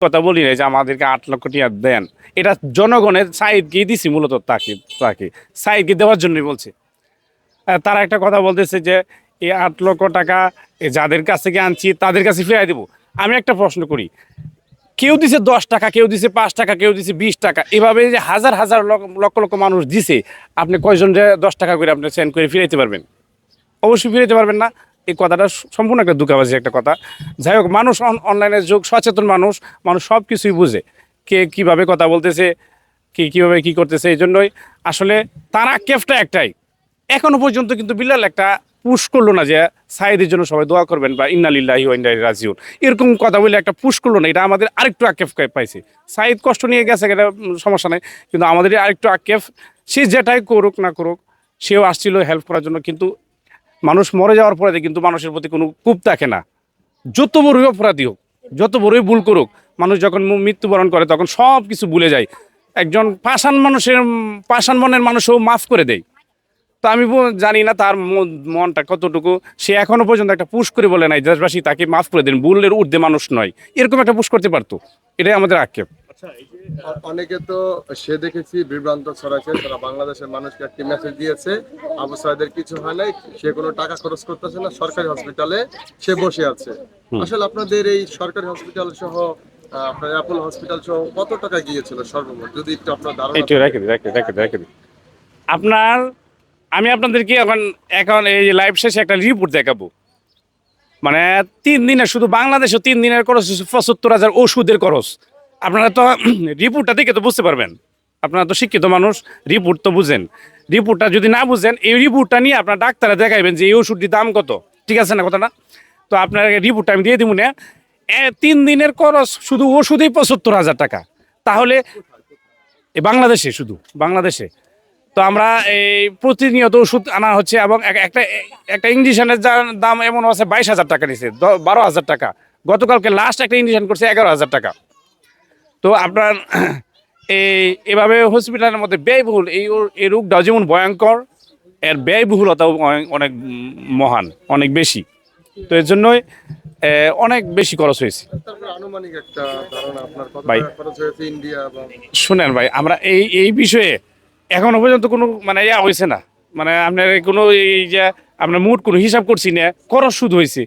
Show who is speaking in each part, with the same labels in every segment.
Speaker 1: কথা বলি না যে আমাদেরকে 8 লক্ষ টাকা দেন, এটা জনগণের সাইদকে দিছি মূলত তাকে তাকে সাইদকে দেওয়ার জন্যই বলছে। তারা একটা কথা বলতেছে যে এই 8 লক্ষ টাকা যাদের কাছ থেকে আনছি তাদের কাছে ফিরিয়ে দেবো। আমি একটা প্রশ্ন করি, কেউ দিছে 10 টাকা, কেউ দিছে 5 টাকা, কেউ দিছে 20 টাকা, এভাবে যে হাজার হাজার লক্ষ লক্ষ মানুষ দিছে, আপনি কয়জন 10 টাকা করে আপনি সেন্ড করে ফিরাইতে পারবেন? অবশ্যই ফিরাইতে পারবেন না। এই কথাটা সম্পূর্ণ একটা দুঃখাবাজি একটা কথা। যাই হোক, মানুষ অনলাইনের যুগ, সচেতন মানুষ, মানুষ সব কিছুই বুঝে কে কিভাবে কথা বলতেছে, কে কিভাবে কি করতেছে। এই জন্যই আসলে তার আক্ষেপটা একটাই, এখনো পর্যন্ত কিন্তু বিল্লাল একটা পুশ করলো না যে সাইদের জন্য সবাই দোয়া করবেন বা ইন্না লিল্লাহি ওয়া ইন্না ইলাইহি রাজিউন, এরকম কথা বলে একটা পুশ করলো না। এটা আমাদের আরেকটু আক্ষেপ পাইছে। সাইদ কষ্ট নিয়ে গেছে, এটা সমস্যা নেই, কিন্তু আমাদের আরেকটু আক্ষেপ। সে যেটাই করুক না করুক, সেও আসছিল হেল্প করার জন্য, কিন্তু মানুষ মরে যাওয়ার পরে কিন্তু মানুষের প্রতি কোনো কূপ থাকে না। যত বড়ই অপরাধী হোক, যত বড়ই ভুল করুক, মানুষ যখন মৃত্যুবরণ করে তখন সব কিছু ভুলে যায়। একজন পাষাণ মনের মানুষও মাফ করে দেয়। তো আমি জানি না তার মনটা কতটুকু, সে এখনো পর্যন্ত একটা পুশ করে বলে নাই দেশবাসী তাকে মাফ করে দেন, ভুলের ঊর্ধ্বে মানুষ নয়, এরকম একটা পুশ করতে পারতো। এটাই আমাদের আক্ষেপ।
Speaker 2: অনেকে তো সে দেখেছি বিভ্রান্ত ছড়াচ্ছে, তারা বাংলাদেশের মানুষকে একটি মেসেজ দিয়েছে, আবু সাইদের কিছু হয় নাই, সে কোনো টাকা খরচ করতেছে না, সরকারি হসপিটালে সে বসে আছে। আসলে আপনাদের এই সরকারি হসপিটাল সহ আপনার অ্যাপোলো হসপিটাল সহ কত টাকা গিয়েছিল সর্বমোট, যদি একটু আপনার ধারণা
Speaker 1: একটু রেখে দিই আপনার, আমি আপনাদেরকে এখন এখন এই লাইভ শেষে একটা রিপোর্ট দেখাবো। মানে 3 দিনে শুধু বাংলাদেশে 3 দিনের খরচ 75,000 ওষুধের খরচ। আপনারা তো রিপোর্টটা দেখে তো বুঝতে পারবেন, আপনারা তো শিক্ষিত মানুষ, রিপোর্ট তো বুঝেন। রিপোর্টটা যদি না বুঝেন, এই রিপোর্টটা নিয়ে আপনার ডাক্তারে দেখাইবেন যে এই ওষুধটির দাম কত, ঠিক আছে না কথাটা? তো আপনার রিপোর্টটা আমি দিয়ে দিব না। 3 দিনের খরচ শুধু ওষুধেই 75,000 টাকা। তাহলে বাংলাদেশে, শুধু বাংলাদেশে তো আমরা এই প্রতিনিয়ত ওষুধ আনা হচ্ছে, এবং একটা একটা ইঞ্জেকশনের দাম এমন আছে 22,000 টাকা নিচ্ছে, 12,000 টাকা। গতকালকে লাস্ট একটা ইঞ্জেকশন করছে 11,000 টাকা। তো আপনার এভাবে হসপিটালের মধ্যে ব্যয়বহুল, এই রোগটাও যেমন ভয়ঙ্কর, এর ব্যয়বহুলতাও অনেক মহান, অনেক বেশি। তো এর জন্যই অনেক বেশি খরচ হয়েছে।
Speaker 2: আনুমানিক একটা ধারণা আপনার কত
Speaker 1: ভাই
Speaker 2: টাকা খরচ হয়েছে ইন্ডিয়া এবং
Speaker 1: শুনেন ভাই, আমরা এই বিষয়ে এখনো পর্যন্ত কোনো মানে ইয়া হয়েছে না, মানে আপনার কোনো এই যে আপনার মোট কোনো হিসাব করছি না, খরচ শুধু হয়েছে।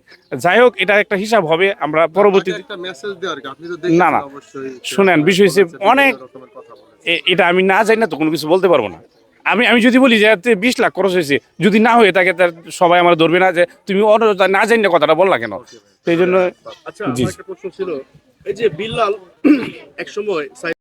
Speaker 1: যাই হোক, এটা একটা হিসাব হবে আমরা পরবর্তীতে।
Speaker 2: একটা মেসেজ দেওয়ার কি, আপনি তো
Speaker 1: না
Speaker 2: দেখেছেন
Speaker 1: না,
Speaker 2: অবশ্যই,
Speaker 1: শুনেন, বিষয় হচ্ছে অনেক,
Speaker 2: রকমের কথা বলেছে।
Speaker 1: এটা আমি না জানি না তো কোনো কিছু বলতে পারবো না। আমি যদি বলি যে 20 লাখ খরচ হয়েছে, যদি না হয়ে থাকে তার সবাই আমার ধরবে না যে তুমি না জানি না কথাটা বললা কেন। সেই জন্য
Speaker 3: আচ্ছা,
Speaker 1: জি।
Speaker 3: আমার একটা প্রশ্ন ছিল, এই যে বিল্লাল একসময়